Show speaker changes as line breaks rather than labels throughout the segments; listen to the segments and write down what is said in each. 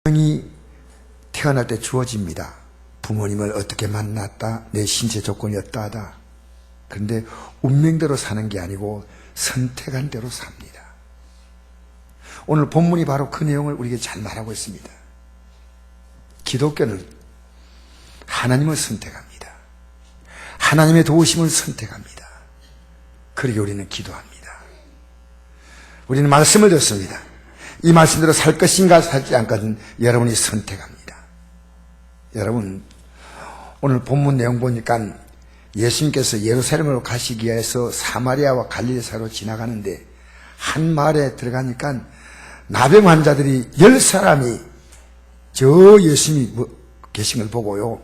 운명이 태어날 때 주어집니다. 부모님을 어떻게 만났다, 내 신체 조건이 어떠하다. 그런데 운명대로 사는 게 아니고 선택한 대로 삽니다. 오늘 본문이 바로 그 내용을 우리에게 잘 말하고 있습니다. 기독교는 하나님을 선택합니다. 하나님의 도우심을 선택합니다. 그러게 우리는 기도합니다. 우리는 말씀을 듣습니다. 이 말씀대로 살 것인가 살지 않거든 여러분이 선택합니다. 여러분, 오늘 본문 내용 보니까 예수님께서 예루살렘으로 가시기 위해서 사마리아와 갈릴리 사이로 지나가는데 한 마을에 들어가니까 나병 환자들이 10사람이 저 예수님이 계신 걸 보고요,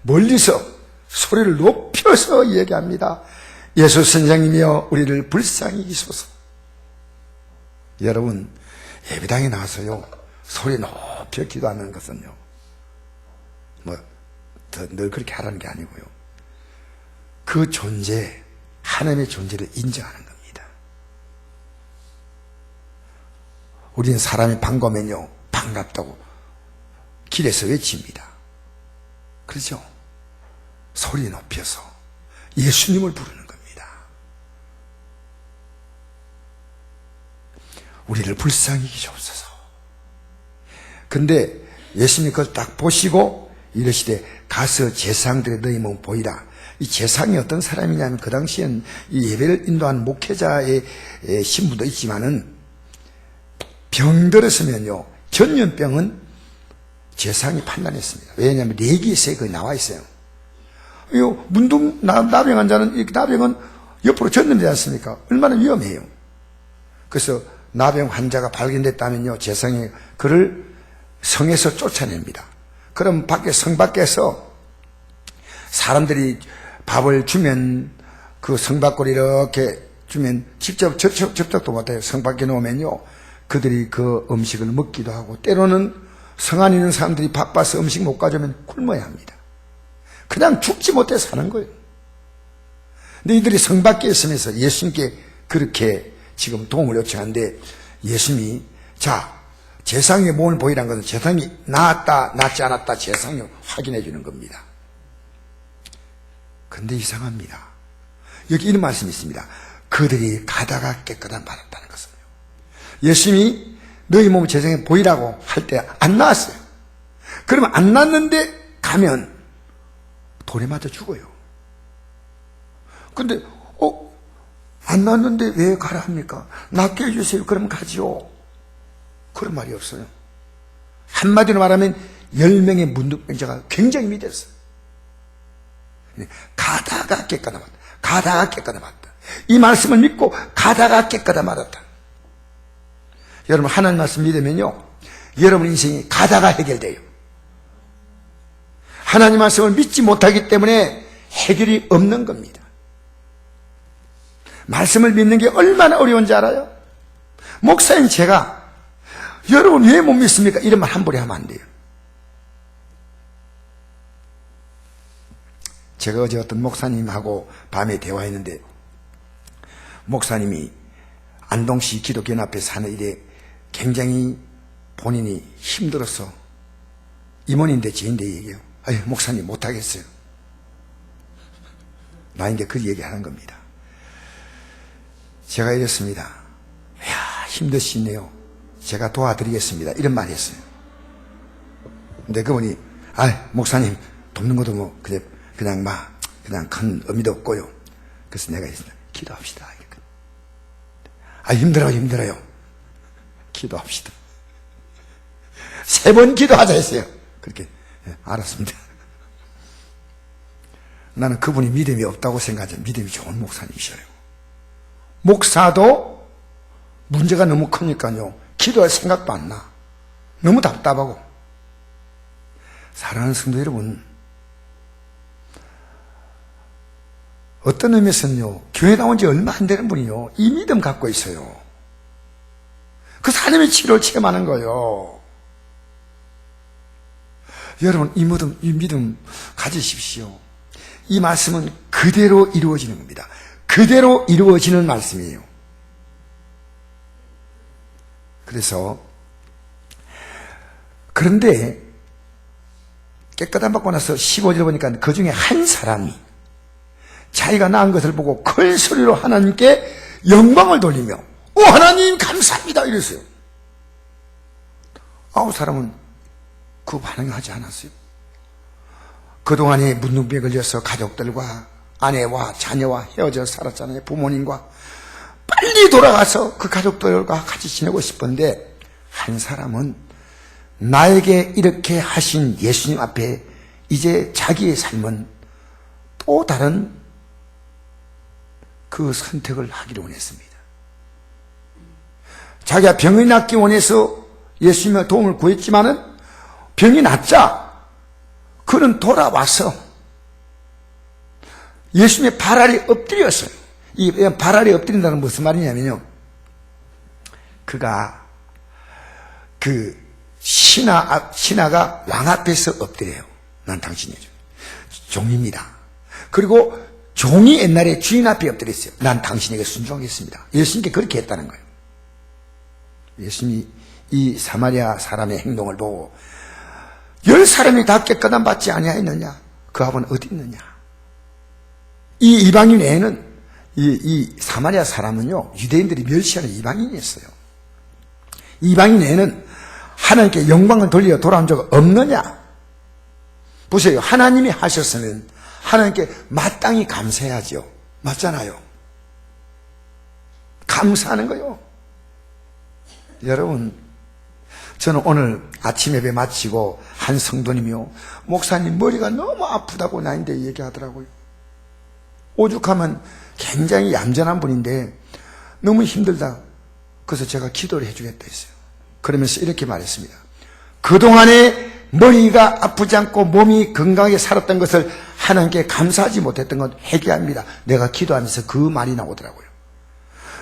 멀리서 소리를 높여서 얘기합니다. 예수 선생님이여 우리를 불쌍히 여기소서. 여러분, 예배당에 나와서요 소리 높여 기도하는 것은요 늘 그렇게 하라는 게 아니고요, 그 존재, 하나님의 존재를 인정하는 겁니다. 우리는 사람이 반가우면요 반갑다고 길에서 외칩니다. 그렇죠? 소리 높여서 예수님을 부르는 겁니다. 우리를 불쌍히 여기시옵소서. 근데 예수님이 그걸 딱 보시고 이러시되 가서 제사장들의 너희 몸 보이라. 이 제사장이 어떤 사람이냐면 그 당시엔 이 예배를 인도한 목회자의 신분도 있지만은 병들었으면요 전염병은 제사장이 판단했습니다. 왜냐하면 레기세에 그게 나와 있어요. 이 문둥 나병 환자는 이 나병은 옆으로 전염되지 않습니까? 얼마나 위험해요. 그래서 나병 환자가 발견됐다면요 제사장이 그를 성에서 쫓아냅니다. 그럼 성 밖에서 사람들이 밥을 주면 그 성 밖으로 이렇게 주면 직접 접촉도 못해요. 성 밖에 놓으면요 그들이 그 음식을 먹기도 하고, 때로는 성 안에 있는 사람들이 바빠서 음식 못 가져오면 굶어야 합니다. 그냥 죽지 못해 사는 거예요. 근데 이들이 성 밖에 있으면서 예수님께 그렇게 지금 도움을 요청하는데 예수님이 자 제사장의 몸을 보이라는 것은 제사장이 나았다 낫지 않았다 제사장이 확인해 주는 겁니다. 그런데 이상합니다. 여기 이런 말씀이 있습니다. 그들이 가다가 깨끗한 받았다는 것은요, 예수님이 너희 몸을 제사장에 보이라고 할 때 안 나왔어요. 그러면 안 났는데 가면 돌에 맞아 죽어요. 근데 안 났는데 왜 가라 합니까? 낫게 해주세요. 그럼 가지요. 그런 말이 없어요. 한마디로 말하면 10명의 문둥병자가 굉장히 믿었어요. 가다가 깨끗하다 맞다. 가다가 깨끗하다 맞다. 이 말씀을 믿고 가다가 깨끗하다 맞았다. 여러분, 하나님 말씀 믿으면요 여러분 인생이 가다가 해결돼요. 하나님 말씀을 믿지 못하기 때문에 해결이 없는 겁니다. 말씀을 믿는 게 얼마나 어려운지 알아요? 목사님, 제가 여러분 왜 못 믿습니까? 이런 말 함부로 하면 안 돼요. 제가 어제 어떤 목사님하고 밤에 대화했는데, 목사님이 안동시 기독교연합회 사는 일에 굉장히 본인이 힘들어서 임원인데 저인데 얘기해요. 아유, 목사님 못하겠어요. 나인데 그 얘기하는 겁니다. 제가 이랬습니다. 이야, 힘드시네요. 제가 도와드리겠습니다. 이런 말 했어요. 근데 그분이, 목사님, 돕는 것도 뭐, 그냥 큰 의미도 없고요. 그래서 내가 했습니다. 기도합시다. 힘들어요. 기도합시다. 3번 기도하자 했어요. 그렇게, 알았습니다. 나는 그분이 믿음이 없다고 생각하죠. 믿음이 좋은 목사님이셔요. 목사도 문제가 너무 크니까요 기도할 생각도 안 나. 너무 답답하고. 사랑하는 성도 여러분, 어떤 의미에서는요 교회 나온 지 얼마 안 되는 분이요 이 믿음 갖고 있어요. 그 하나님의 치료를 체험하는 거예요. 여러분, 이 믿음 가지십시오. 이 말씀은 그대로 이루어지는 겁니다. 그대로 이루어지는 말씀이에요. 그래서 그런데 깨끗함 받고 나서 15절 보니까 그 중에 한 사람이 자기가 낳은 것을 보고 큰 소리로 하나님께 영광을 돌리며 오 하나님 감사합니다 이랬어요. 9사람은 그 반응하지 않았어요. 그동안에 문둥병에 걸려서 가족들과 아내와 자녀와 헤어져 살았잖아요. 부모님과 빨리 돌아가서 그 가족들과 같이 지내고 싶은데 한 사람은 나에게 이렇게 하신 예수님 앞에 이제 자기의 삶은 또 다른 그 선택을 하기를 원했습니다. 자기가 병이 낫기 원해서 예수님의 도움을 구했지만은 병이 낫자 그는 돌아와서 예수님의 발 아래 엎드렸어요. 이 발 아래 엎드린다는 무슨 말이냐면요, 그가 그 신하가 왕 앞에서 엎드려요. 난 당신의 종입니다. 그리고 종이 옛날에 주인 앞에 엎드렸어요. 난 당신에게 순종하겠습니다. 예수님께 그렇게 했다는 거예요. 예수님이 이 사마리아 사람의 행동을 보고 10사람이 다 깨끗함 받지 아니하였느냐? 그 아버는 어디 있느냐? 이 이방인 외에는 이 사마리아 사람은요, 유대인들이 멸시하는 이방인이었어요. 이방인 외에는 하나님께 영광을 돌려 돌아온 적 없느냐? 보세요. 하나님이 하셨으면 하나님께 마땅히 감사해야죠. 맞잖아요. 감사하는 거요. 여러분, 저는 오늘 아침 예배 마치고 한 성도님이요, 목사님 머리가 너무 아프다고 나한테 얘기하더라고요. 오죽하면 굉장히 얌전한 분인데 너무 힘들다. 그래서 제가 기도를 해주겠다 했어요. 그러면서 이렇게 말했습니다. 그동안에 머리가 아프지 않고 몸이 건강하게 살았던 것을 하나님께 감사하지 못했던 건 회개합니다. 내가 기도하면서 그 말이 나오더라고요.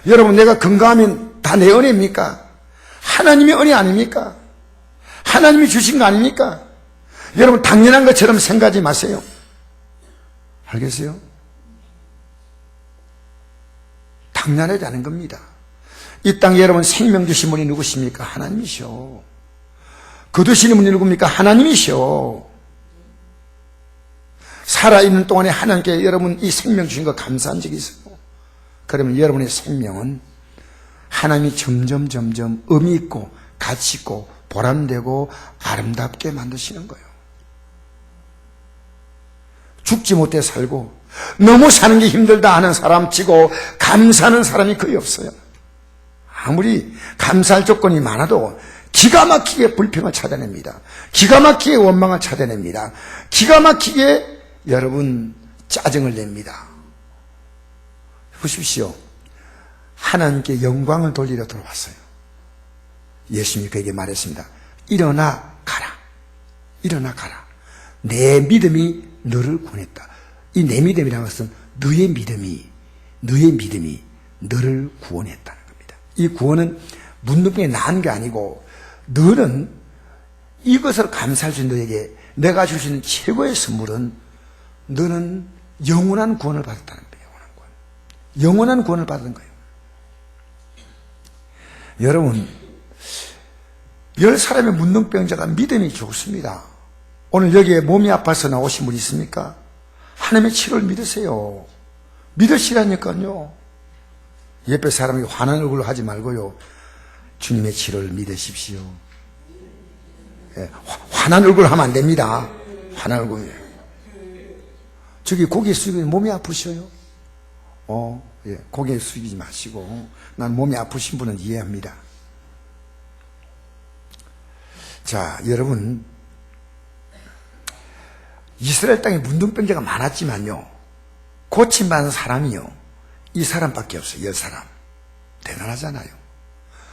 여러분, 내가 건강하면 다 내 은혜입니까? 하나님의 은혜 아닙니까? 하나님이 주신 거 아닙니까? 여러분, 당연한 것처럼 생각하지 마세요. 알겠어요? 당연하지 않은 겁니다. 이 땅에 여러분 생명 주신 분이 누구십니까? 하나님이시오. 거두시는 분이 누굽니까? 하나님이시오. 살아있는 동안에 하나님께 여러분 이 생명 주신 거 감사한 적이 있어요. 그러면 여러분의 생명은 하나님이 점점 의미 있고 가치 있고 보람되고 아름답게 만드시는 거예요. 죽지 못해 살고 너무 사는 게 힘들다 하는 사람 치고 감사하는 사람이 거의 없어요. 아무리 감사할 조건이 많아도 기가 막히게 불평을 찾아냅니다. 기가 막히게 원망을 찾아냅니다. 기가 막히게 여러분 짜증을 냅니다. 보십시오. 하나님께 영광을 돌리러 돌아왔어요. 예수님이 그에게 말했습니다. 일어나 가라. 일어나 가라. 내 믿음이 너를 구원했다. 이 내 믿음이라는 것은 너의 믿음이 너를 구원했다는 겁니다. 이 구원은 문둥병에 나은 게 아니고 너는 이것을 감사할 수 있는 너에게 내가 줄 수 있는 최고의 선물은 너는 영원한 구원을 받았다는 거예요. 영원한 구원을 받은 거예요. 여러분, 10사람의 문둥병자가 믿음이 좋습니다. 오늘 여기에 몸이 아파서 나오신 분 있습니까? 하나님의 치료를 믿으세요. 믿으시라니까요. 옆에 사람이 화난 얼굴로 하지 말고요, 주님의 치료를 믿으십시오. 예, 화난 얼굴 하면 안 됩니다. 화난 얼굴. 저기 고개 숙이면 몸이 아프셔요? 예, 고개 숙이지 마시고. 난 몸이 아프신 분은 이해합니다. 자, 여러분, 이스라엘 땅에 문둥병자가 많았지만요, 고침받은 사람이요, 이 사람밖에 없어요. 10사람. 대단하잖아요.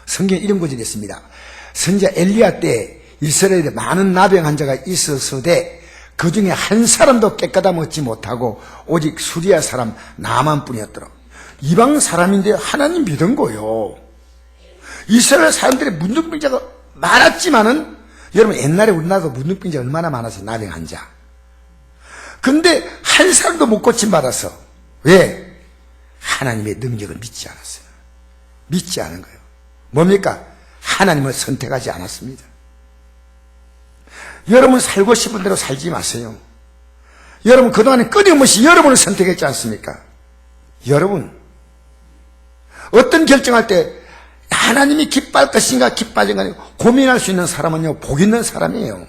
성경에 이런 구절이 있습니다. 선지자 엘리야 때 이스라엘에 많은 나병 환자가 있었으되 그 중에 한 사람도 깨끗함 얻지 못하고 오직 수리아 사람 나만뿐이었더라. 이방 사람인데 하나님 믿은 거요. 이스라엘 사람들의 문둥병자가 많았지만은, 여러분 옛날에 우리나라도 문둥병자 얼마나 많았어요. 나병 환자. 근데 한 사람도 못 고침받았어. 왜? 하나님의 능력을 믿지 않았어요. 믿지 않은 거예요. 뭡니까? 하나님을 선택하지 않았습니다. 여러분 살고 싶은 대로 살지 마세요. 여러분 그동안에 끊임없이 여러분을 선택했지 않습니까? 여러분 어떤 결정할 때 하나님이 기뻐할 것인가 기뻐하지 않을까 고민할 수 있는 사람은요 복 있는 사람이에요.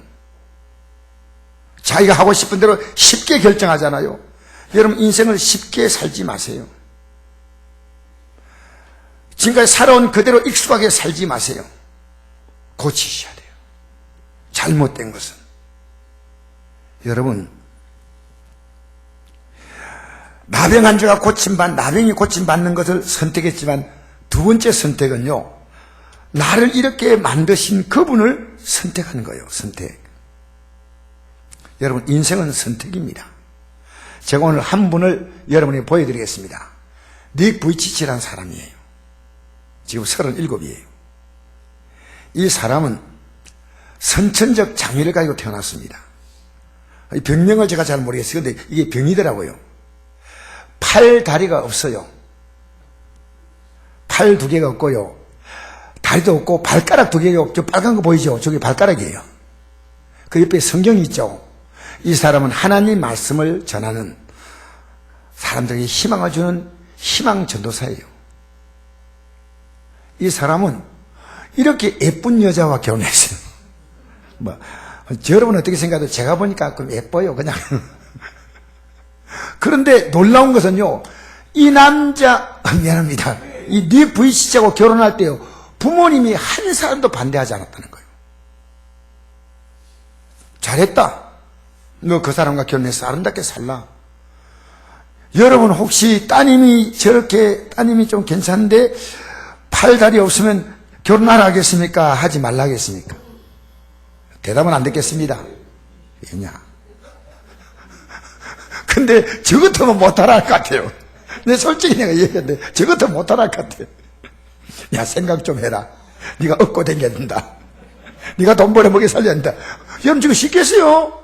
자기가 하고 싶은 대로 쉽게 결정하잖아요. 여러분 인생을 쉽게 살지 마세요. 지금까지 살아온 그대로 익숙하게 살지 마세요. 고치셔야 돼요. 잘못된 것은. 여러분 나병 자가 고침받는 나병이 고침받는 것을 선택했지만 두 번째 선택은요 나를 이렇게 만드신 그분을 선택하는 거예요. 선택. 여러분 인생은 선택입니다. 제가 오늘 한 분을 여러분에게 보여드리겠습니다. 닉 부이치치라는 사람이에요. 지금 37이에요. 이 사람은 선천적 장애를 가지고 태어났습니다. 이 병명을 제가 잘 모르겠어요. 근데 이게 병이더라고요. 팔, 다리가 없어요. 팔 두 개가 없고요. 다리도 없고 발가락 두 개가 없죠. 빨간 거 보이죠? 저게 발가락이에요. 그 옆에 성경이 있죠. 이 사람은 하나님 말씀을 전하는 사람들에게 희망을 주는 희망 전도사예요. 이 사람은 이렇게 예쁜 여자와 결혼했어요. 여러분 어떻게 생각해요? 제가 보니까 좀 예뻐요, 그냥. 그런데 놀라운 것은요, 이 남자, 미안합니다. 이 닉 부이치치하고 결혼할 때요, 부모님이 한 사람도 반대하지 않았다는 거예요. 잘했다. 너 그 사람과 결혼해서 아름답게 살라. 여러분 혹시 따님이 좀 괜찮은데 팔, 다리 없으면 결혼하라 하겠습니까? 하지 말라 하겠습니까? 대답은 안 듣겠습니다. 왜냐? 근데 저 같으면 못하라 할 것 같아요. 내 솔직히 내가 얘기했는데 저 같으면 못하라 할 것 같아요. 야 생각 좀 해라. 네가 얻고 댕겨야 된다. 네가 돈 벌어먹게 살려야 된다. 여러분 지금 쉽겠어요?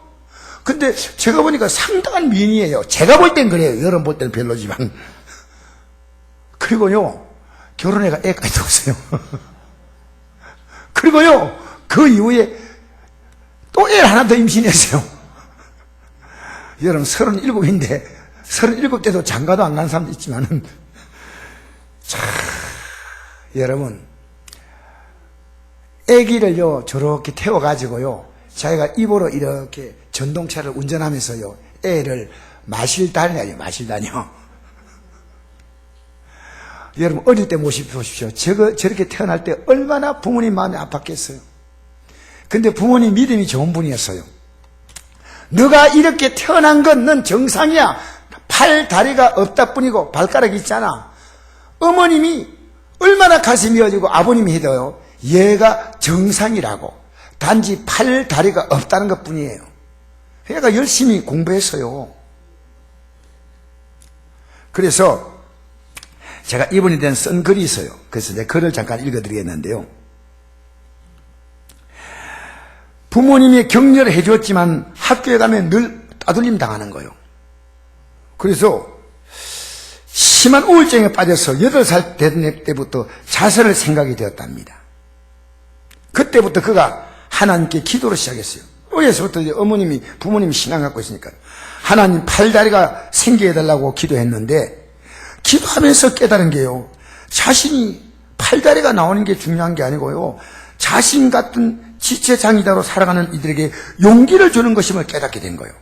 근데 제가 보니까 상당한 미인이에요. 제가 볼 땐 그래요. 여러분 볼 때는 별로지만. 그리고요 결혼해가 애까지 없어요. 그리고요 그 이후에 또 애를 하나 더 임신했어요. 여러분 37인데 37때도 장가도 안 간 사람도 있지만은 참 여러분 애기를요 저렇게 태워가지고요 자기가 입으로 이렇게 전동차를 운전하면서요 애를 마실 다녀요. 마실 다녀. 여러분 어릴 때 보십시오. 저렇게 태어날 때 얼마나 부모님 마음이 아팠겠어요. 근데 부모님 믿음이 좋은 분이었어요. 너가 이렇게 태어난 건 넌 정상이야. 팔, 다리가 없다 뿐이고 발가락이 있잖아. 어머님이 얼마나 가슴이 미어지고 아버님이 해도요 얘가 정상이라고. 단지 팔, 다리가 없다는 것 뿐이에요. 얘가 열심히 공부했어요. 그래서 제가 이분에 대한 쓴 글이 있어요. 그래서 제 글을 잠깐 읽어드리겠는데요. 부모님이 격려를 해줬지만 학교에 가면 늘 따돌림 당하는 거예요. 그래서 심한 우울증에 빠져서 8살 된 때부터 자살을 생각이 되었답니다. 그때부터 그가 하나님께 기도를 시작했어요. 어려서부터 부모님이 신앙 갖고 있으니까 하나님 팔다리가 생기게 해달라고 기도했는데 기도하면서 깨달은 게요. 자신이 팔다리가 나오는 게 중요한 게 아니고요. 자신 같은 지체장애자로 살아가는 이들에게 용기를 주는 것임을 깨닫게 된 거예요.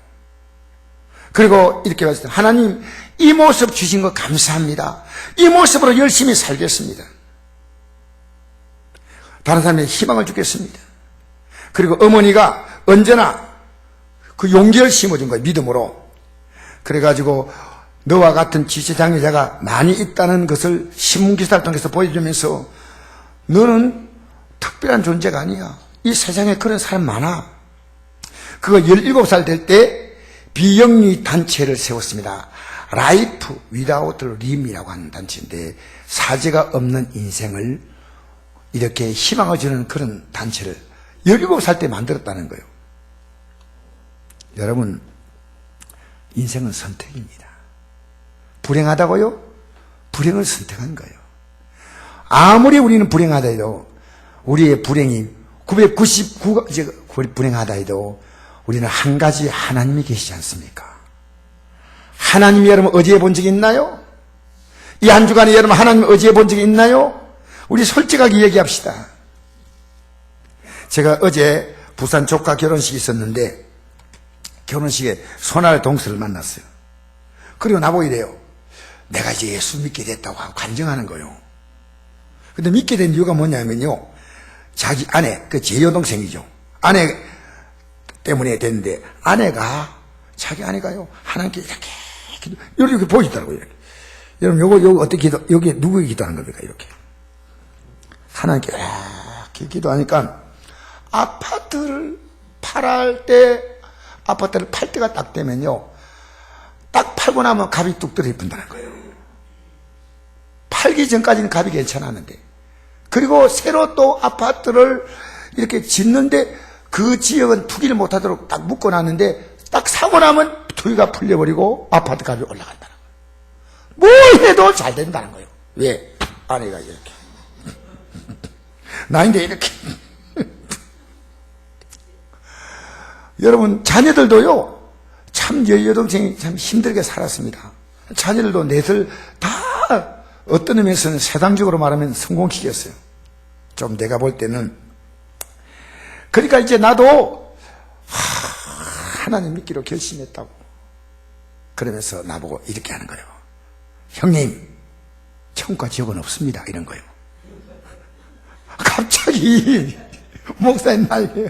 그리고 이렇게 말했어요. 하나님 이 모습 주신 거 감사합니다. 이 모습으로 열심히 살겠습니다. 다른 사람에게 희망을 주겠습니다. 그리고 어머니가 언제나 그 용기를 심어준 거예요. 믿음으로. 그래가지고 너와 같은 지체장애자가 많이 있다는 것을 신문기사를 통해서 보여주면서 너는 특별한 존재가 아니야. 이 세상에 그런 사람 많아. 그거 17살 될 때 비영리 단체를 세웠습니다. 라이프 위다우트 림이라고 하는 단체인데 사제가 없는 인생을 이렇게 희망을 주는 그런 단체를 17살 때 만들었다는 거예요. 여러분 인생은 선택입니다. 불행하다고요? 불행을 선택한 거예요. 아무리 우리는 불행하다 해도 우리의 불행이 불행하다 해도 우리는 한 가지 하나님이 계시지 않습니까? 하나님이 여러분 어디에 본 적이 있나요? 이 한 주간에 여러분 하나님 어디에 본 적이 있나요? 우리 솔직하게 얘기합시다. 제가 어제 부산 조카 결혼식이 있었는데 결혼식에 손아래 동서를 만났어요. 그리고 나보고 이래요. 내가 이제 예수 믿게 됐다고 하고 간증하는 거예요. 근데 믿게 된 이유가 뭐냐면요. 자기 아내, 제 여동생이죠. 아내 때문에 됐는데 아내가 자기 아내가요. 하나님께 이렇게 보여주더라고요. 이렇게. 여러분 요거 어떻게 기도, 여기 누구에게 기도하는 겁니까? 이렇게. 하나님께 이렇게 기도하니까 아파트를 아파트를 팔 때가 딱 되면요. 딱 팔고 나면 값이 뚝 떨어진다는 거예요. 팔기 전까지는 값이 괜찮았는데. 그리고 새로 또 아파트를 이렇게 짓는데 그 지역은 투기를 못하도록 딱 묶어놨는데 딱 사고 나면 투기가 풀려버리고 아파트 값이 올라간다는 거예요. 뭘 해도 잘 된다는 거예요. 왜? 아내가 이렇게. 나인데 이렇게. 여러분 자녀들도요. 참 여동생이 참 힘들게 살았습니다. 자녀들도 넷을 다 어떤 의미에서는 세상적으로 말하면 성공시켰어요. 좀 내가 볼 때는. 그러니까 이제 나도 하나님 믿기로 결심했다고. 그러면서 나보고 이렇게 하는 거예요. 형님, 천국과 지옥은 없습니다. 이런 거예요. 갑자기 목사님 말이에요.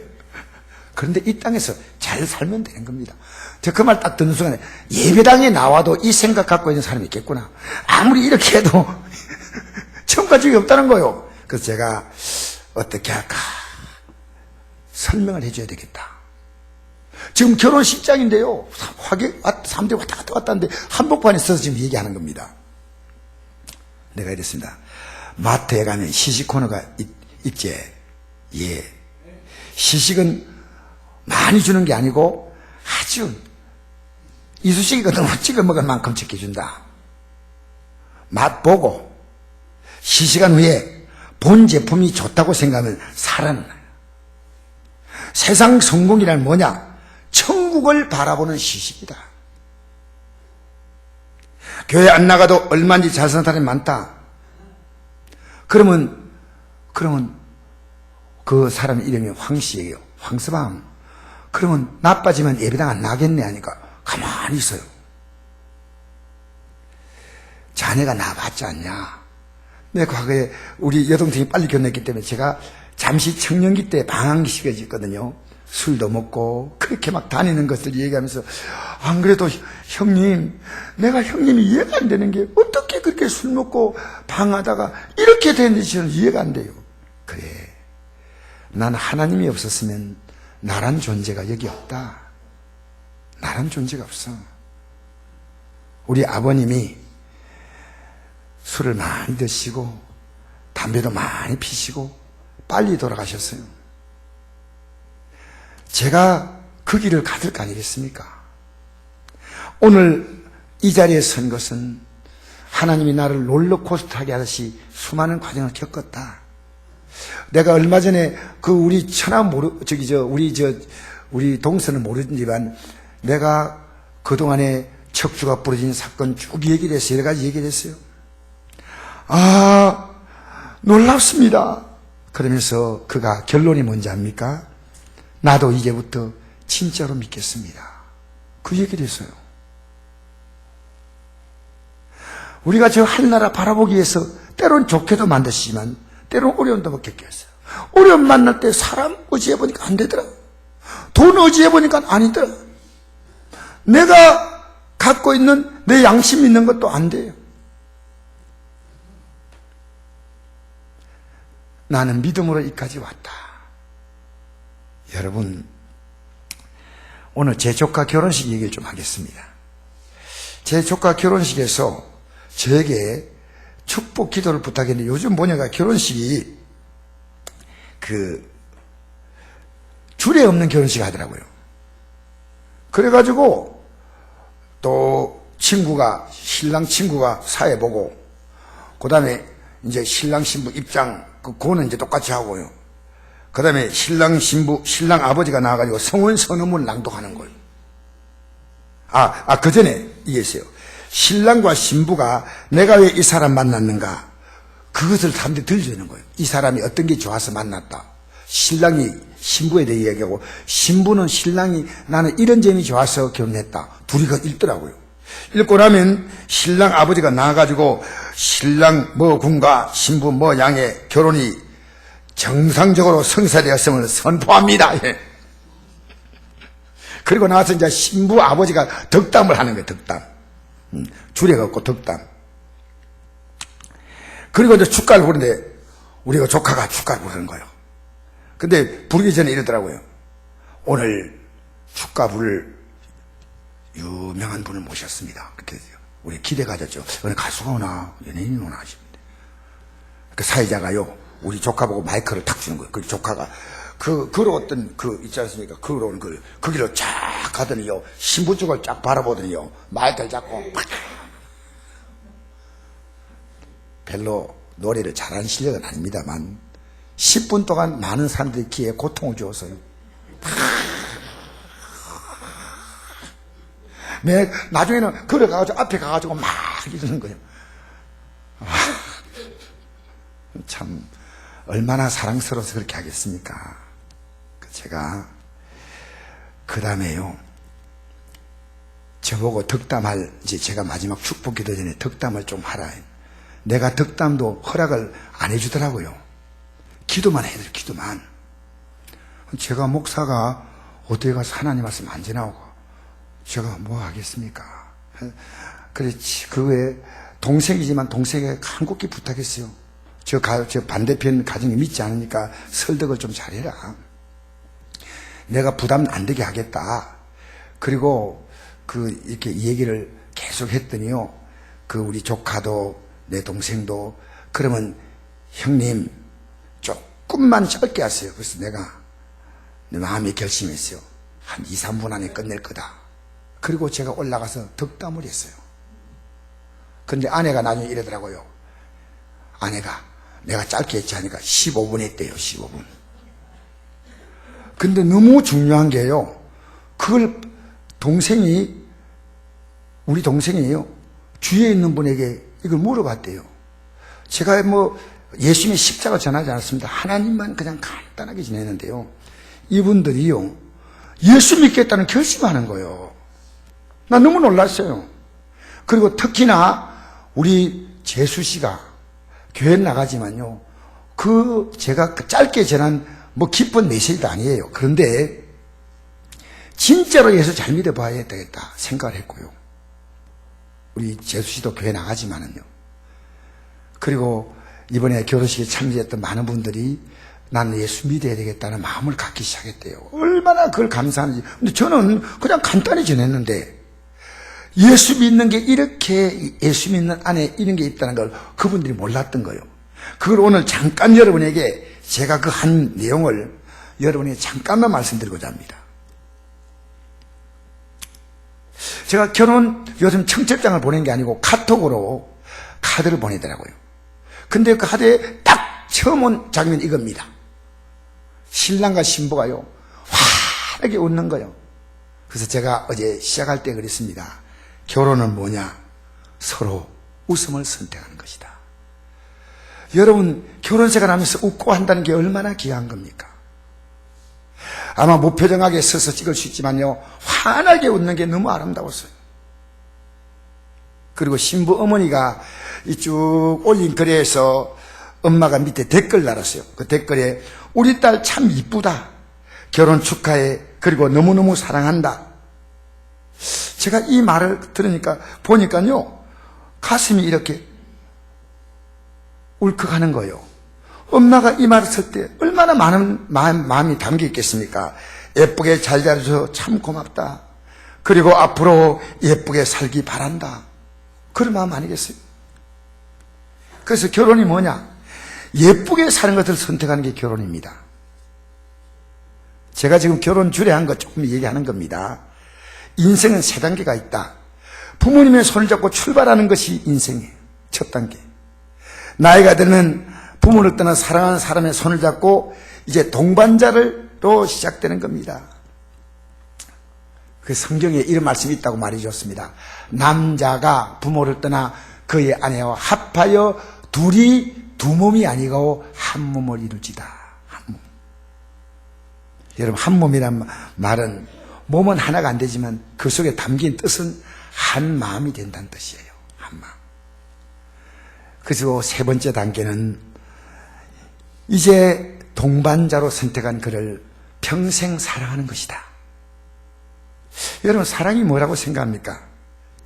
그런데 이 땅에서 잘 살면 되는 겁니다. 저 그 말 딱 듣는 순간에 예배당에 나와도 이 생각 갖고 있는 사람이 있겠구나. 아무리 이렇게 해도 천국과 지옥이 없다는 거예요. 그래서 제가 어떻게 할까 설명을 해줘야 되겠다. 지금 결혼식장인데요. 사람들이 왔다 갔다 하는데 한복판에 서서 지금 얘기하는 겁니다. 내가 이랬습니다. 마트에 가면 시식 코너가 있지. 예. 시식은 많이 주는 게 아니고 아주 이쑤시개가 너무 찍어 먹을 만큼 지켜준다. 맛보고 시식한 후에 본 제품이 좋다고 생각하면 살아나요. 세상 성공이란 뭐냐? 천국을 바라보는 시식이다. 교회 안 나가도 얼마든지 잘 사는 사람이 많다. 그러면 그 사람 이름이 황씨예요. 황서방. 그러면 나빠지면 예배당 안 나겠네 하니까 가만히 있어요. 자네가 나봤지 않냐? 내 과거에 우리 여동생이 빨리 결혼했기 때문에 제가 잠시 청년기 때 방황기식이 있거든요. 술도 먹고 그렇게 막 다니는 것을 얘기하면서 안 그래도 형님, 내가 형님이 이해가 안 되는 게 어떻게 그렇게 술 먹고 방하다가 이렇게 되는지 저는 이해가 안 돼요. 그래, 난 하나님이 없었으면 나란 존재가 여기 없다. 나란 존재가 없어. 우리 아버님이 술을 많이 드시고 담배도 많이 피시고 빨리 돌아가셨어요. 제가 그 길을 가들 거 아니겠습니까? 오늘 이 자리에 선 것은 하나님이 나를 롤러코스터 하게 하듯이 수많은 과정을 겪었다. 내가 얼마 전에 우리 우리 동서는 모르지만 내가 그동안에 척추가 부러진 사건 쭉 얘기를 했어요. 여러 가지 얘기를 했어요. 놀랍습니다. 그러면서 그가 결론이 뭔지 압니까? 나도 이제부터 진짜로 믿겠습니다. 그 얘기를 했어요. 우리가 저 하늘나라 바라보기 위해서 때론 좋게도 만드시지만 때론 어려움도 겪겠어요. 어려움 만날 때 사람 의지해보니까 안 되더라. 돈 의지해보니까 아니더라. 내가 갖고 있는 내 양심 있는 것도 안 돼요. 나는 믿음으로 이까지 왔다. 여러분, 오늘 제 조카 결혼식 얘기를 좀 하겠습니다. 제 조카 결혼식에서 저에게 축복 기도를 부탁했는데 요즘 뭐냐가 결혼식이 줄에 없는 결혼식 하더라고요. 그래가지고 또 신랑 친구가 사회 보고 그 다음에 이제 신랑 신부 입장 그거는 이제 똑같이 하고요. 그 다음에 신랑 신부, 신랑 아버지가 나와가지고 성혼선언문을 낭독하는 거예요. 그 전에 이게 있어요. 신랑과 신부가 내가 왜 이 사람 만났는가, 그것을 사람들이 들려주는 거예요. 이 사람이 어떤 게 좋아서 만났다. 신랑이 신부에 대해 이야기하고, 신부는 신랑이 나는 이런 점이 좋아서 결혼했다. 둘이 읽더라고요. 읽고 나면 신랑 아버지가 나와가지고 신랑 뭐 군과 신부 뭐 양의 결혼이 정상적으로 성사되었음을 선포합니다. 예. 그리고 나서 이제 신부 아버지가 덕담을 하는 거예요. 덕담. 줄여갖고 덕담. 그리고 이제 축가를 부르는데 우리가 조카가 축가를 부르는 거예요. 근데 부르기 전에 이러더라고요. 오늘 축가 부를 유명한 분을 모셨습니다. 그때 우리 기대 가졌죠. 어느 가수가 오나 연예인이 오나 하십니다. 그 사회자가요, 우리 조카 보고 마이크를 탁 주는 거예요. 그 조카가 걸어왔던 있지 않습니까? 걸어온 그 길로 쫙 가더니요, 신부 쪽을 쫙 바라보더니요, 마이크를 잡고 팍! 별로 노래를 잘하는 실력은 아닙니다만 10분 동안 많은 사람들이 귀에 고통을 주었어요. 나중에는 걸어가가지고 앞에 가가지고 막 이러는 거예요. 참 얼마나 사랑스러워서 그렇게 하겠습니까? 제가 그 다음에요, 저보고 덕담할, 이제 제가 마지막 축복 기도 전에 덕담을 좀 하라. 내가 덕담도 허락을 안 해주더라고요. 기도만 해드려, 기도만. 제가 목사가 어디에 가서 하나님 말씀 안 전하고 제가 뭐 하겠습니까? 그렇지. 그 외에 동생이지만 동생에게 간곡히 부탁했어요. 저 반대편 가정이 믿지 않으니까 설득을 좀 잘해라. 내가 부담 안 되게 하겠다. 그리고 이렇게 이 얘기를 계속 했더니요, 우리 조카도 내 동생도, 그러면 형님 조금만 짧게 하세요. 그래서 내가 내 마음에 결심했어요. 한 2, 3분 안에 끝낼 거다. 그리고 제가 올라가서 덕담을 했어요. 근데 아내가 나중에 이러더라고요. 아내가 내가 짧게 했지 하니까 15분 했대요. 15분. 근데 너무 중요한 게요, 그걸 우리 동생이에요, 주위에 있는 분에게 이걸 물어봤대요. 제가 예수님의 십자가 전하지 않았습니다. 하나님만 그냥 간단하게 지내는데요, 이분들이요, 예수 믿겠다는 결심하는 거예요. 나 너무 놀랐어요. 그리고 특히나 우리 재수 씨가 교회 나가지만요, 제가 짧게 전한 깊은 메시지도 아니에요. 그런데 진짜로 예수 잘 믿어봐야 되겠다 생각을 했고요. 우리 재수 씨도 교회 나가지만은요. 그리고 이번에 결혼식에 참여했던 많은 분들이 나는 예수 믿어야 되겠다는 마음을 갖기 시작했대요. 얼마나 그걸 감사하는지. 근데 저는 그냥 간단히 지냈는데, 예수 믿는 게 이렇게, 예수 믿는 안에 이런 게 있다는 걸 그분들이 몰랐던 거예요. 그걸 오늘 잠깐 여러분에게 제가 그 한 내용을 여러분에게 잠깐만 말씀드리고자 합니다. 제가 요즘 청첩장을 보낸 게 아니고 카톡으로 카드를 보내더라고요. 근데 그 카드에 딱 처음 온 장면이 이겁니다. 신랑과 신부가요, 환하게 웃는 거예요. 그래서 제가 어제 시작할 때 그랬습니다. 결혼은 뭐냐? 서로 웃음을 선택하는 것이다. 여러분, 결혼 생활하면서 웃고 한다는 게 얼마나 귀한 겁니까? 아마 무표정하게 서서 찍을 수 있지만요, 환하게 웃는 게 너무 아름다웠어요. 그리고 신부 어머니가 쭉 올린 글에서 엄마가 밑에 댓글 달았어요. 그 댓글에 우리 딸 참 이쁘다, 결혼 축하해, 그리고 너무너무 사랑한다. 제가 이 말을 보니까요, 가슴이 이렇게 울컥하는 거예요. 엄마가 이 말을 쓸 때 얼마나 많은 마음이 담겨 있겠습니까? 예쁘게 잘 자라줘서 참 고맙다. 그리고 앞으로 예쁘게 살기 바란다. 그런 마음 아니겠어요? 그래서 결혼이 뭐냐? 예쁘게 사는 것을 선택하는 게 결혼입니다. 제가 지금 결혼 주례한 거 조금 얘기하는 겁니다. 인생은 3단계가 있다. 부모님의 손을 잡고 출발하는 것이 인생의 첫 단계. 나이가 들면 부모를 떠나 사랑하는 사람의 손을 잡고 이제 동반자로 시작되는 겁니다. 그 성경에 이런 말씀이 있다고 말해 줬습니다. 남자가 부모를 떠나 그의 아내와 합하여 둘이 두 몸이 아니고 한 몸을 이룰지다. 한 몸. 여러분, 한 몸이란 말은 몸은 하나가 안 되지만 그 속에 담긴 뜻은 한 마음이 된다는 뜻이에요. 한 마음. 그래서 세 번째 단계는 이제 동반자로 선택한 그를 평생 사랑하는 것이다. 여러분, 사랑이 뭐라고 생각합니까?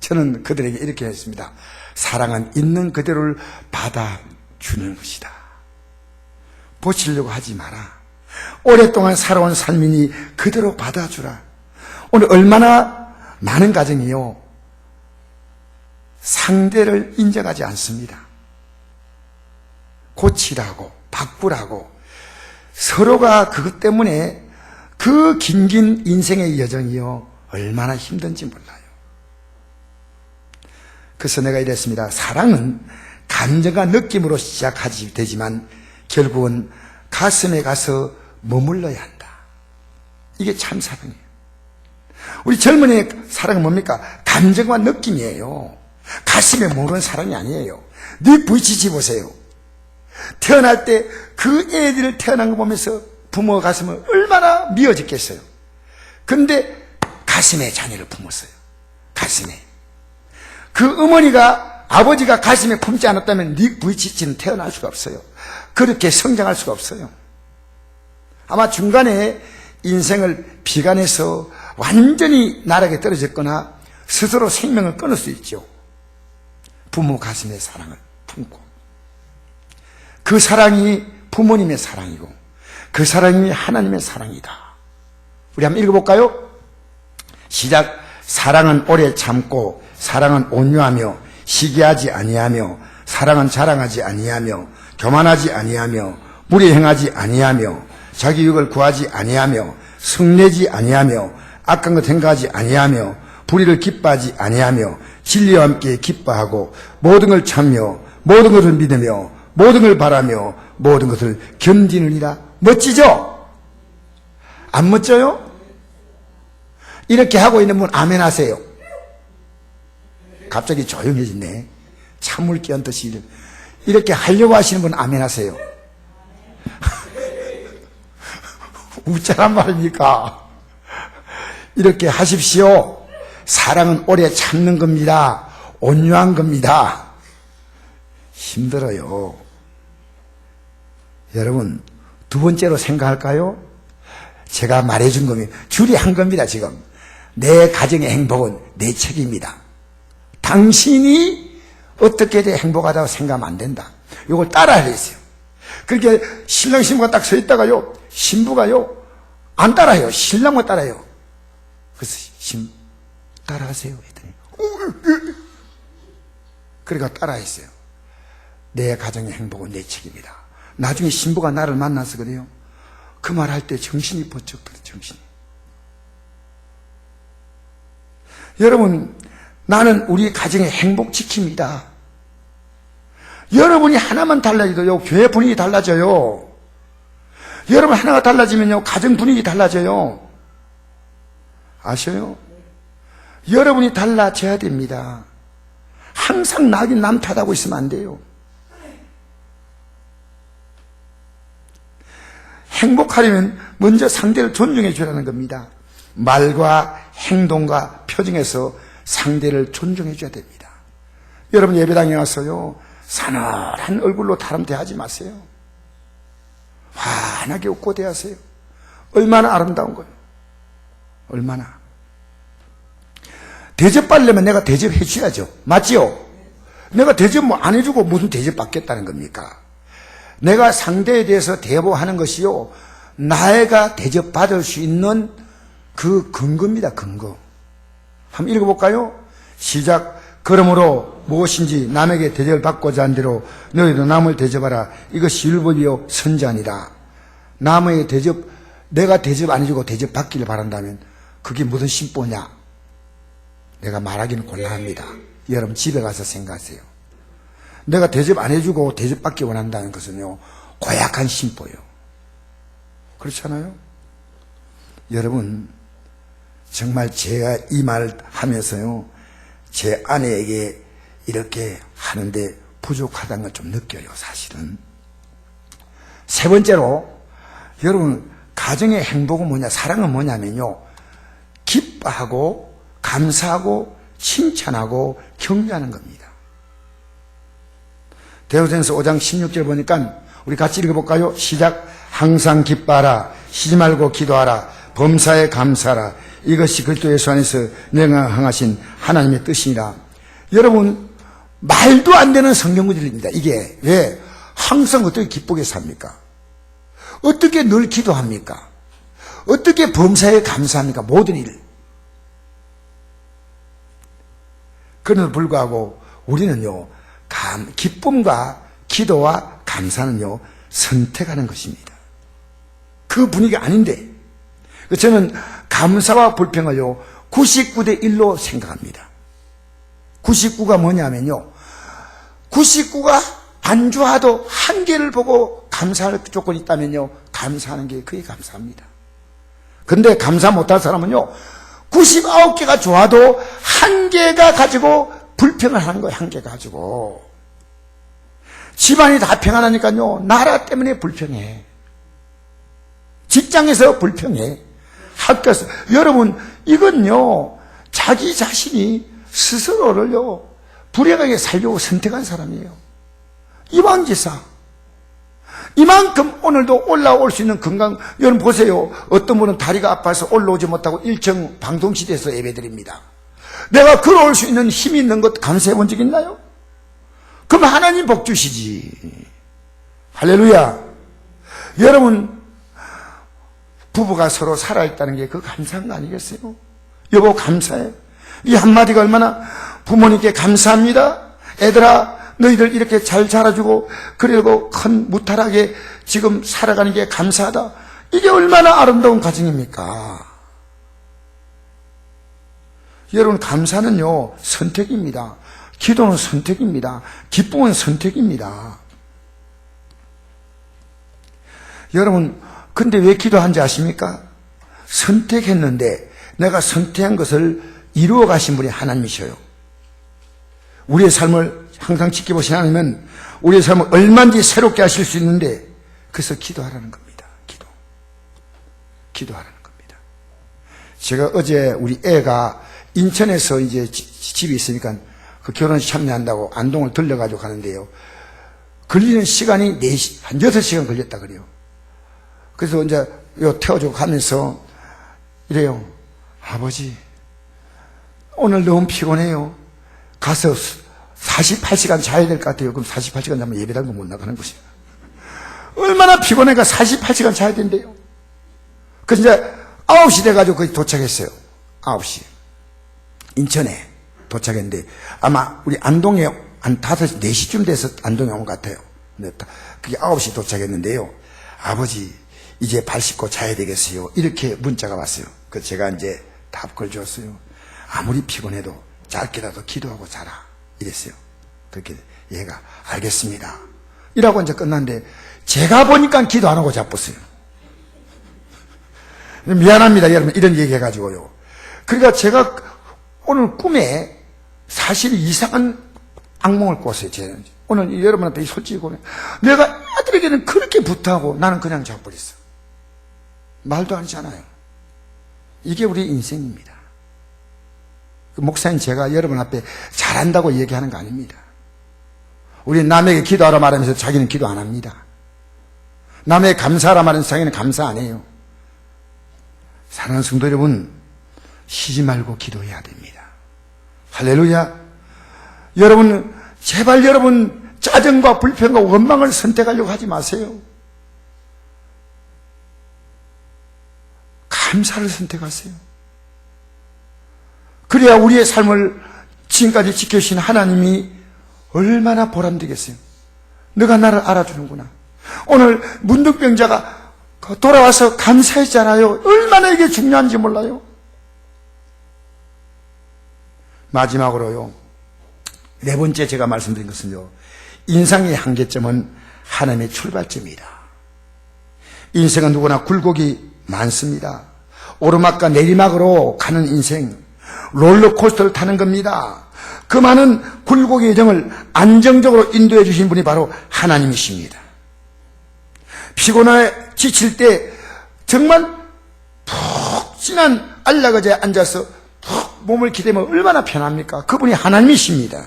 저는 그들에게 이렇게 했습니다. 사랑은 있는 그대로를 받아주는 것이다. 보시려고 하지 마라. 오랫동안 살아온 삶이니 그대로 받아주라. 오늘 얼마나 많은 가정이요, 상대를 인정하지 않습니다. 고치라고, 바꾸라고, 서로가 그것 때문에 그 긴긴 인생의 여정이요, 얼마나 힘든지 몰라요. 그래서 내가 이랬습니다. 사랑은 감정과 느낌으로 시작하지 되지만 결국은 가슴에 가서 머물러야 한다. 이게 참 사랑이에요. 우리 젊은이의 사랑은 뭡니까? 감정과 느낌이에요. 가슴에 모르는 사랑이 아니에요. 네 부딪히지 보세요. 태어날 때 그 애들을 태어난 거 보면서 부모 가슴을 얼마나 미어졌겠어요. 근데 가슴에 자녀를 품었어요. 가슴에. 그 어머니가, 아버지가 가슴에 품지 않았다면 네 부딪히는 태어날 수가 없어요. 그렇게 성장할 수가 없어요. 아마 중간에 인생을 비관해서 완전히 나락에 떨어졌거나 스스로 생명을 끊을 수 있죠. 부모 가슴에 사랑을 품고, 그 사랑이 부모님의 사랑이고 그 사랑이 하나님의 사랑이다. 우리 한번 읽어볼까요? 시작. 사랑은 오래 참고, 사랑은 온유하며, 시기하지 아니하며, 사랑은 자랑하지 아니하며, 교만하지 아니하며, 무리 행하지 아니하며, 자기 유익을 구하지 아니하며, 성내지 아니하며, 악한 것 행하지 아니하며, 불의를 기뻐하지 아니하며, 진리와 함께 기뻐하고, 모든 걸 참며, 모든 것을 믿으며, 모든 걸 바라며, 모든 것을 견디느니라. 멋지죠? 안 멋져요? 이렇게 하고 있는 분 아멘 하세요. 갑자기 조용해지네. 찬물 끼얹 듯이. 이렇게 하려고 하시는 분 아멘 하세요. 웃자란 말입니까? 이렇게 하십시오. 사랑은 오래 참는 겁니다. 온유한 겁니다. 힘들어요. 여러분, 두 번째로 생각할까요? 제가 말해준 겁니다. 줄이 한 겁니다. 지금 내 가정의 행복은 내 책임이다. 당신이 어떻게 돼 행복하다고 생각하면 안 된다. 이걸 따라야 했어요. 그렇게 신랑 신부가 딱 서 있다가요, 신부가요 안 따라해요. 신랑만 따라해요. 그래서 따라하세요 했더니 그러니까 따라했어요. 내 가정의 행복은 내 책임이다. 나중에 신부가 나를 만나서 그래요. 그 말 할 때 정신이 번쩍 들어. 정신이. 여러분, 나는 우리 가정의 행복 지킵니다. 여러분이 하나만 달라져도요, 교회 분위기 달라져요. 여러분 하나가 달라지면요, 가정 분위기 달라져요. 아셔요? 여러분이 달라져야 됩니다. 항상 남 탓하고 있으면 안 돼요. 행복하려면 먼저 상대를 존중해 주라는 겁니다. 말과 행동과 표정에서 상대를 존중해 줘야 됩니다. 여러분 예배당에 와서요, 사늘한 얼굴로 사람 대하지 마세요. 환하게 웃고 대하세요. 얼마나 아름다운 거예요. 얼마나. 대접받으려면 내가 대접해 줘야죠. 맞지요? 내가 대접 안 해주고 무슨 대접 받겠다는 겁니까? 내가 상대에 대해서 대보하는 것이요, 나애가 대접받을 수 있는 그 근거입니다. 근거. 한번 읽어볼까요? 시작. 그러므로 무엇인지 남에게 대접을 받고자 한 대로 너희도 남을 대접하라. 이것이 율법이요 선지아니라. 남의 대접, 내가 대접 안 해주고 대접 받기를 바란다면 그게 무슨 심보냐? 내가 말하기는 곤란합니다. 여러분 집에 가서 생각하세요. 내가 대접 안 해주고 대접받기 원한다는 것은요, 고약한 심보예요. 그렇잖아요? 여러분, 정말 제가 이 말 하면서요, 제 아내에게 이렇게 하는데 부족하다는 걸 좀 느껴요, 사실은. 세 번째로, 여러분, 가정의 행복은 뭐냐, 사랑은 뭐냐면요, 기뻐하고, 감사하고, 칭찬하고, 격려하는 겁니다. 데살로니가서 5장 16절 보니까, 우리 같이 읽어볼까요? 시작. 항상 기뻐하라. 쉬지 말고 기도하라. 범사에 감사하라. 이것이 그리스도 예수 안에서 내가 행하신 하나님의 뜻이니라. 여러분, 말도 안 되는 성경 구절입니다. 이게 왜 항상 어떻게 기쁘게 삽니까? 어떻게 늘 기도합니까? 어떻게 범사에 감사합니까? 모든 일. 그럼에도 불구하고 우리는요, 기쁨과 기도와 감사는요, 선택하는 것입니다. 그 분위기가 아닌데, 저는 감사와 불평을요, 99대 1로 생각합니다. 99가 뭐냐면요, 99가 안 좋아도 한계를 보고 감사할 조건이 있다면요, 감사하는 게 그게 감사합니다. 근데 감사 못할 사람은요, 99개가 좋아도 한계가 가지고 불평을 하는 거예요. 한계 가지고. 집안이 다 평안하니까요, 나라 때문에 불평해. 직장에서 불평해. 학교에서. 여러분, 이건요, 자기 자신이 스스로를요, 불행하게 살려고 선택한 사람이에요. 이방지사. 이만큼 오늘도 올라올 수 있는 건강, 여러분 보세요. 어떤 분은 다리가 아파서 올라오지 못하고 1층 방동시대에서 예배드립니다. 내가 걸어올 수 있는 힘이 있는 것 감사해 본 적 있나요? 그럼 하나님 복 주시지. 할렐루야. 여러분, 부부가 서로 살아있다는 게 그 감사한 거 아니겠어요? 여보, 감사해. 이 한마디가 얼마나 부모님께 감사합니다. 애들아, 너희들 이렇게 잘 자라주고, 그리고 큰 무탈하게 지금 살아가는 게 감사하다. 이게 얼마나 아름다운 가정입니까? 여러분, 감사는요, 선택입니다. 기도는 선택입니다. 기쁨은 선택입니다. 여러분, 근데 왜 기도한지 아십니까? 선택했는데 내가 선택한 것을 이루어 가신 분이 하나님이셔요. 우리의 삶을 항상 지켜보신 하나님은 우리의 삶을 얼마든지 새롭게 하실 수 있는데, 그래서 기도하라는 겁니다. 기도하라는 겁니다. 제가 어제 우리 애가 인천에서 이제 집이 있으니까 그 결혼식 참여한다고 안동을 들려가지고 가는데요, 걸리는 시간이 4시, 한 6시간 걸렸다 그래요. 그래서 이제 요 태워주고 가면서 이래요. 아버지, 오늘 너무 피곤해요. 가서 48시간 자야 될 것 같아요. 그럼 48시간 자면 예배당도 못 나가는 것이에요. 얼마나 피곤해가 48시간 자야 된대요. 그래서 이제 9시 돼가지고 거기 도착했어요. 9시. 인천에 도착했는데, 아마 우리 안동에 한 5시, 4시쯤 돼서 안동에 온 것 같아요. 그게 9시 도착했는데요. 아버지, 이제 발 씻고 자야 되겠어요. 이렇게 문자가 왔어요. 그래서 제가 이제 답글 줬어요. 아무리 피곤해도 짧게라도 기도하고 자라. 이랬어요. 그렇게 얘가 알겠습니다. 이라고 이제 끝났는데, 제가 보니까 기도 안 하고 자빴어요. 미안합니다, 여러분. 이런 얘기 해가지고요. 그러니까 제가 오늘 꿈에 사실 이상한 악몽을 꿨어요. 제가 오늘 여러분한테 솔직히 고해. 내가 아들에게는 그렇게 부탁하고 나는 그냥 자버렸어. 말도 안 하잖아요. 이게 우리 인생입니다. 목사님, 제가 여러분 앞에 잘한다고 얘기하는 거 아닙니다. 우리 남에게 기도하라 말하면서 자기는 기도 안 합니다. 남에게 감사하라 말하면서 자기는 감사 안 해요. 사랑하는 성도 여러분, 쉬지 말고 기도해야 됩니다. 할렐루야. 여러분, 제발 여러분 짜증과 불평과 원망을 선택하려고 하지 마세요. 감사를 선택하세요. 그래야 우리의 삶을 지금까지 지켜주신 하나님이 얼마나 보람되겠어요. 너가 나를 알아주는구나. 오늘 문득병자가 돌아와서 감사했잖아요. 얼마나 이게 중요한지 몰라요. 마지막으로요, 4번째 제가 말씀드린 것은요, 인상의 한계점은 하나님의 출발점이다. 인생은 누구나 굴곡이 많습니다. 오르막과 내리막으로 가는 인생, 롤러코스터를 타는 겁니다. 그 많은 굴곡의 여정을 안정적으로 인도해 주신 분이 바로 하나님이십니다. 피곤해 지칠 때 정말 푹 진한 안락의자에 앉아서 푹 몸을 기대면 얼마나 편합니까? 그분이 하나님이십니다.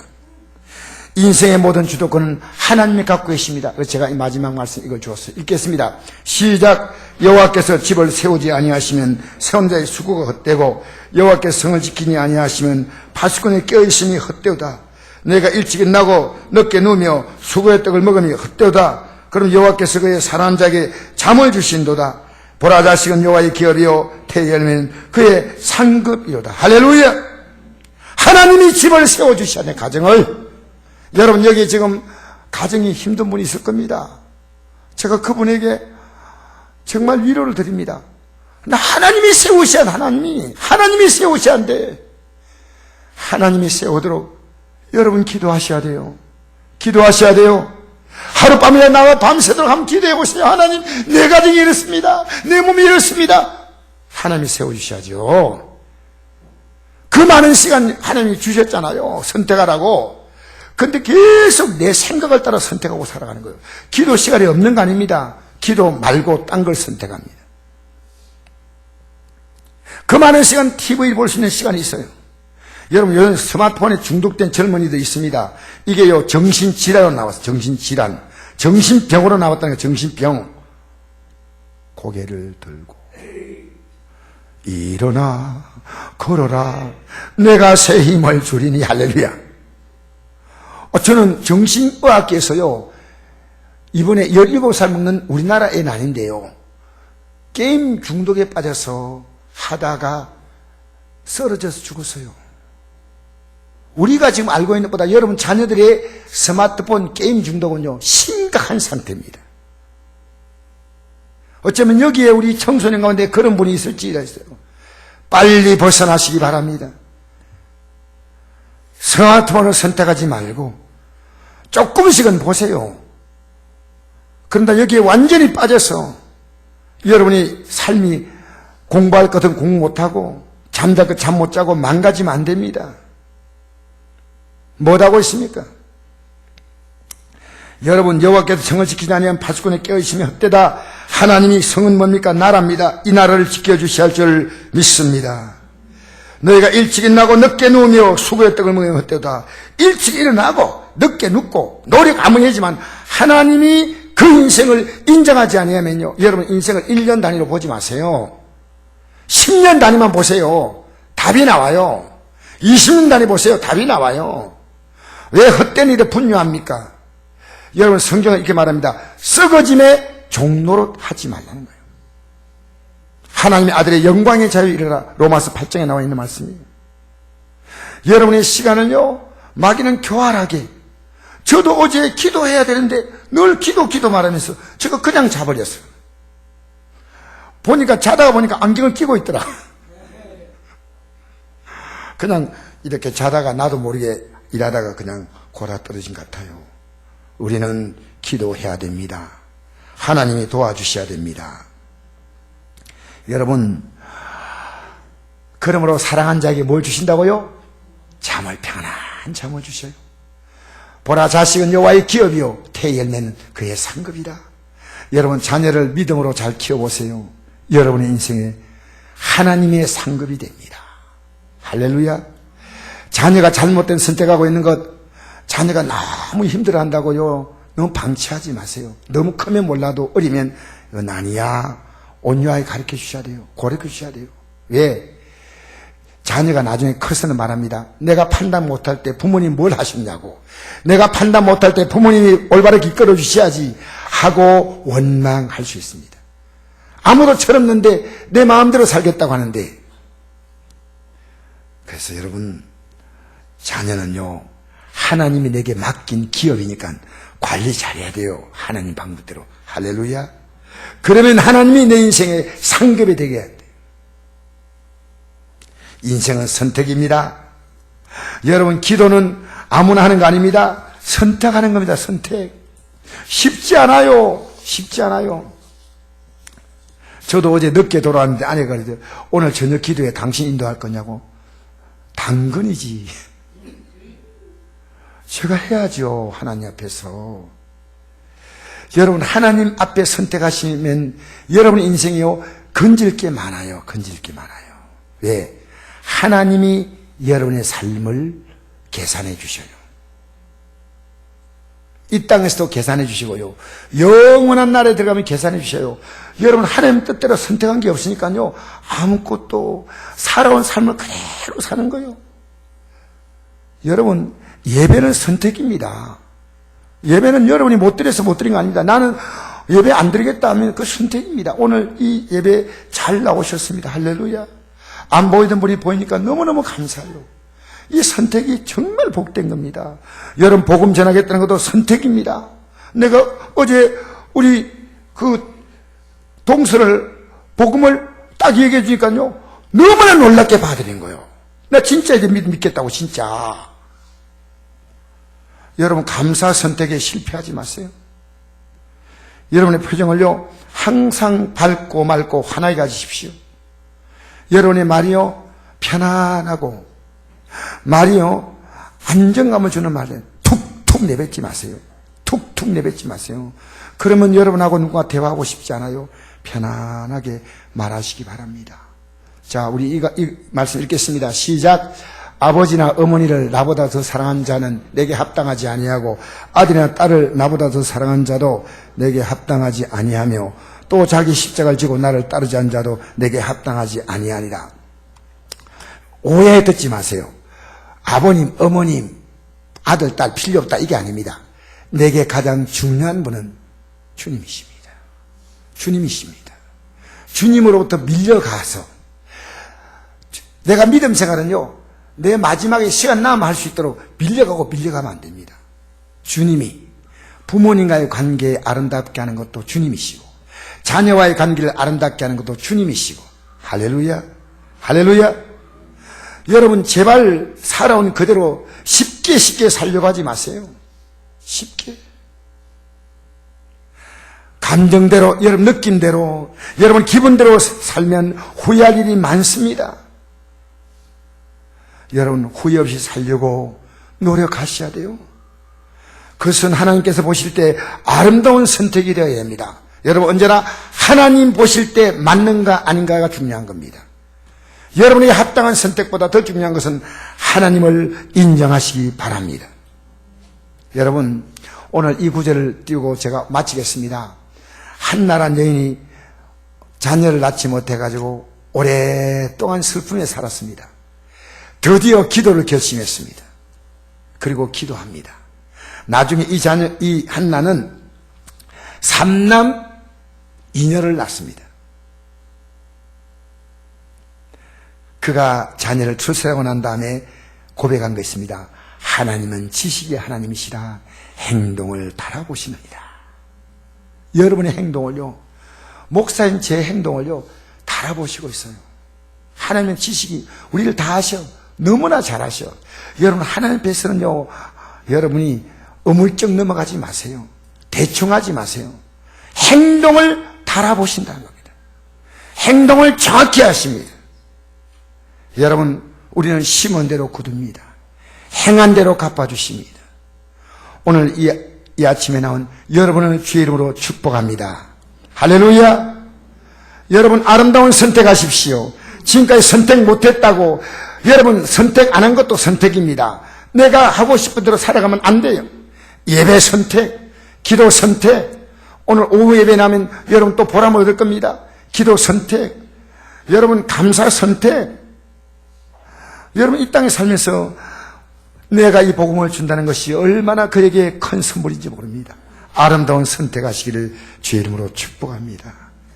인생의 모든 주도권은 하나님이 갖고 계십니다. 그래서 제가 이 마지막 말씀 이걸 주었어요. 읽겠습니다. 시작. 여호와께서 집을 세우지 아니하시면 세운 자의 수고가 헛되고 여호와께서 성을 지키지 아니하시면 파수꾼의 깨어있음이 헛되오다. 내가 일찍 일어나고 늦게 누우며 수고의 떡을 먹으니 헛되오다. 그럼 여호와께서 그의 사랑하는 자에게 잠을 주신도다. 보라, 자식은 여호와의 기업이요 태의 열매는 그의 상급이로다. 할렐루야. 하나님이 집을 세워주셔야 돼. 가정을. 여러분, 여기 지금 가정이 힘든 분이 있을 겁니다. 제가 그분에게 정말 위로를 드립니다. 하나님이 세우셔야 돼. 하나님이 세우셔야 한대. 하나님이 세우도록 여러분 기도하셔야 돼요. 기도하셔야 돼요. 하룻밤이나 나와 밤새도록 한번 기도해 보세요. 하나님, 내 가정이 이렇습니다. 내 몸이 이렇습니다. 하나님이 세워주셔야죠. 그 많은 시간 하나님이 주셨잖아요. 선택하라고. 근데 계속 내 생각을 따라 선택하고 살아가는 거예요. 기도 시간이 없는 거 아닙니다. 기도 말고 딴 걸 선택합니다. 그 많은 시간 TV를 볼 수 있는 시간이 있어요. 여러분, 요즘 스마트폰에 중독된 젊은이도 있습니다. 이게요, 정신질환으로 나왔어요. 정신질환. 정신병으로 나왔다는 거예요. 정신병. 고개를 들고 일어나 걸어라. 내가 새 힘을 주리니. 할렐루야. 저는 정신의학계에서요, 이번에 17살 먹는 우리나라 애는 아닌데요, 게임 중독에 빠져서 하다가 쓰러져서 죽었어요. 우리가 지금 알고 있는 것보다 여러분 자녀들의 스마트폰 게임 중독은요, 심각한 상태입니다. 어쩌면 여기에 우리 청소년 가운데 그런 분이 있을지도 있어요. 빨리 벗어나시기 바랍니다. 스마트폰을 선택하지 말고 조금씩은 보세요. 그런데 여기에 완전히 빠져서 여러분이 삶이 공부할 것은 공부 못하고 잠잘 것 잠 못 자고 망가지면 안 됩니다. 뭐라고 있습니까? 여러분, 여호와께서 성을 지키지 아니하면 파수꾼의 깨어있으면 헛되다. 하나님이 성은 뭡니까? 나라입니다. 이 나라를 지켜주셔야 할 줄 믿습니다. 너희가 일찍 일어나고 늦게 누우며 수고의 떡을 먹으면 헛되다. 일찍 일어나고 늦게 눕고 노력 아무리 하지만 하나님이 그 인생을 인정하지 아니하면요, 여러분 인생을 1년 단위로 보지 마세요. 10년 단위만 보세요. 답이 나와요. 20년 단위 보세요. 답이 나와요. 왜 헛된 일에 분유합니까? 여러분, 성경은 이렇게 말합니다. 썩어짐의 종노릇 하지 말라는 거예요. 하나님의 아들의 영광의 자유 이르라. 로마서 8장에 나와 있는 말씀이에요. 여러분의 시간을요, 마귀는 교활하게, 저도 어제 기도해야 되는데 늘 기도 말하면서 저거 그냥 자버렸어요. 보니까 자다가 보니까 안경을 끼고 있더라. 그냥 이렇게 자다가 나도 모르게 일하다가 그냥 골아 떨어진 것 같아요. 우리는 기도해야 됩니다. 하나님이 도와주셔야 됩니다. 여러분, 그러므로 사랑한 자에게 뭘 주신다고요? 잠을, 평안한 잠을 주셔요. 보라, 자식은 여호와의 기업이요 태의 열매는 그의 상급이라. 여러분, 자녀를 믿음으로 잘 키워보세요. 여러분의 인생에 하나님의 상급이 됩니다. 할렐루야. 자녀가 잘못된 선택하고 있는 것, 자녀가 너무 힘들어한다고요, 너무 방치하지 마세요. 너무 크면 몰라도 어리면 이건 아니야, 온유하게 가르쳐 주셔야 돼요. 고르쳐 주셔야 돼요. 왜? 자녀가 나중에 커서는 말합니다. 내가 판단 못할 때 부모님 뭘 하셨냐고, 내가 판단 못할 때 부모님이 올바르게 이끌어 주셔야지 하고 원망할 수 있습니다. 아무도 철없는데 내 마음대로 살겠다고 하는데. 그래서 여러분, 자녀는요, 하나님이 내게 맡긴 기업이니까 관리 잘해야 돼요. 하나님 방법대로. 할렐루야. 그러면 하나님이 내 인생의 상급이 되게 해야 돼요. 인생은 선택입니다. 여러분, 기도는 아무나 하는 거 아닙니다. 선택하는 겁니다. 선택. 쉽지 않아요. 쉽지 않아요. 저도 어제 늦게 돌아왔는데 아내가 그러죠. 오늘 저녁 기도에 당신 인도할 거냐고. 당근이지. 제가 해야죠. 하나님 앞에서. 여러분 하나님 앞에 선택하시면 여러분 인생이요 건질 게 많아요. 건질 게 많아요. 왜? 하나님이 여러분의 삶을 계산해 주셔요. 이 땅에서도 계산해 주시고요. 영원한 날에 들어가면 계산해 주셔요. 여러분 하나님 뜻대로 선택한 게 없으니까요. 아무것도 살아온 삶을 그대로 사는 거예요. 여러분 예배는 선택입니다. 예배는 여러분이 못 드려서 못 드린 거 아닙니다. 나는 예배 안 드리겠다 하면 그 선택입니다. 오늘 이 예배 잘 나오셨습니다. 할렐루야. 안 보이던 분이 보이니까 너무너무 감사해요. 이 선택이 정말 복된 겁니다. 여러분 복음 전하겠다는 것도 선택입니다. 내가 어제 우리 그 동서를 복음을 딱 얘기해 주니까요 너무나 놀랍게 받아들인 거예요. 나 진짜 이제 믿겠다고 진짜. 여러분 감사 선택에 실패하지 마세요. 여러분의 표정을요 항상 밝고 맑고 환하게 가지십시오. 여러분의 말이요 편안하고 말이요 안정감을 주는 말을 툭툭 내뱉지 마세요. 툭툭 내뱉지 마세요. 그러면 여러분하고 누가 대화하고 싶지 않아요. 편안하게 말하시기 바랍니다. 자, 우리 이 말씀 읽겠습니다. 시작. 아버지나 어머니를 나보다 더 사랑한 자는 내게 합당하지 아니하고 아들이나 딸을 나보다 더 사랑한 자도 내게 합당하지 아니하며 또 자기 십자가를 지고 나를 따르지 않은 자도 내게 합당하지 아니하니라. 오해 듣지 마세요. 아버님, 어머님, 아들, 딸 필요 없다 이게 아닙니다. 내게 가장 중요한 분은 주님이십니다. 주님이십니다. 주님으로부터 밀려가서 내가 믿음 생활은요 내 마지막에 시간 남아 할 수 있도록 밀려가면 안 됩니다. 주님이 부모님과의 관계 아름답게 하는 것도 주님이시고 자녀와의 관계를 아름답게 하는 것도 주님이시고 할렐루야 할렐루야. 여러분 제발 살아온 그대로 쉽게 살려고 하지 마세요. 쉽게 감정대로 여러분 느낌대로 여러분 기분대로 살면 후회할 일이 많습니다. 여러분 후회 없이 살려고 노력하셔야 돼요. 그것은 하나님께서 보실 때 아름다운 선택이 되어야 합니다. 여러분 언제나 하나님 보실 때 맞는가 아닌가가 중요한 겁니다. 여러분에게 합당한 선택보다 더 중요한 것은 하나님을 인정하시기 바랍니다. 여러분 오늘 이 구절을 띄우고 제가 마치겠습니다. 한나라 여인이 자녀를 낳지 못해가지고 오랫동안 슬픔에 살았습니다. 드디어 기도를 결심했습니다. 그리고 기도합니다. 나중에 이 한나는 3남 2녀를 낳습니다. 그가 자녀를 출산하고 난 다음에 고백한 것입니다. 하나님은 지식의 하나님이시라 행동을 달아보시느니라. 여러분의 행동을요 목사인 제 행동을요 달아보시고 있어요. 하나님은 지식이 우리를 다 아셔. 너무나 잘 아셔. 여러분 하나님 앞에서는요 여러분이 어물쩍 넘어가지 마세요. 대충 하지 마세요. 행동을 달아보신다는 겁니다. 행동을 정확히 하십니다. 여러분 우리는 심은 대로 거둡니다. 행한 대로 갚아주십니다. 오늘 이 아침에 나온 여러분을 주의 이름으로 축복합니다. 할렐루야. 여러분 아름다운 선택하십시오. 지금까지 선택 못했다고 여러분 선택 안 한 것도 선택입니다. 내가 하고 싶은 대로 살아가면 안 돼요. 예배 선택, 기도 선택. 오늘 오후 예배 나면 여러분 또 보람을 얻을 겁니다. 기도 선택, 여러분 감사 선택. 여러분 이 땅에 살면서 내가 이 복음을 준다는 것이 얼마나 그에게 큰 선물인지 모릅니다. 아름다운 선택하시기를 주의 이름으로 축복합니다.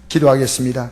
기도하겠습니다.